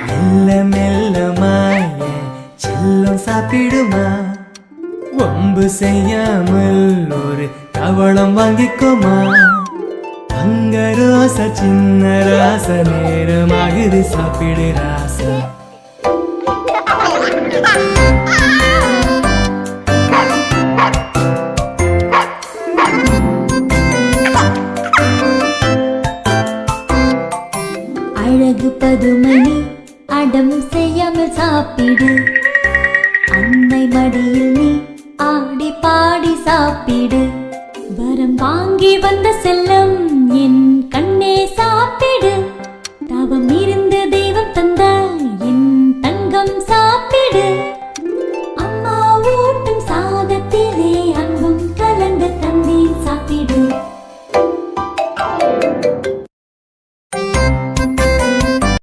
மெல்ல மெல்லமாய் செல்லம் சாப்பிடுமா, வம்பு செய்யாமல் ஒரு கவளம் வாங்கிக்கோமா. அங்க ரோசா சின்ன ராசா நேரமாகுது சாப்பிடு ராசா. அழகு பதுமணி அடம் செய்யாமல் சாப்பிடு, அன்னை மடியில் நீ ஆடி பாடி சாப்பிடு. வரம் வாங்கி வந்த செல்லம் என் கண்ணே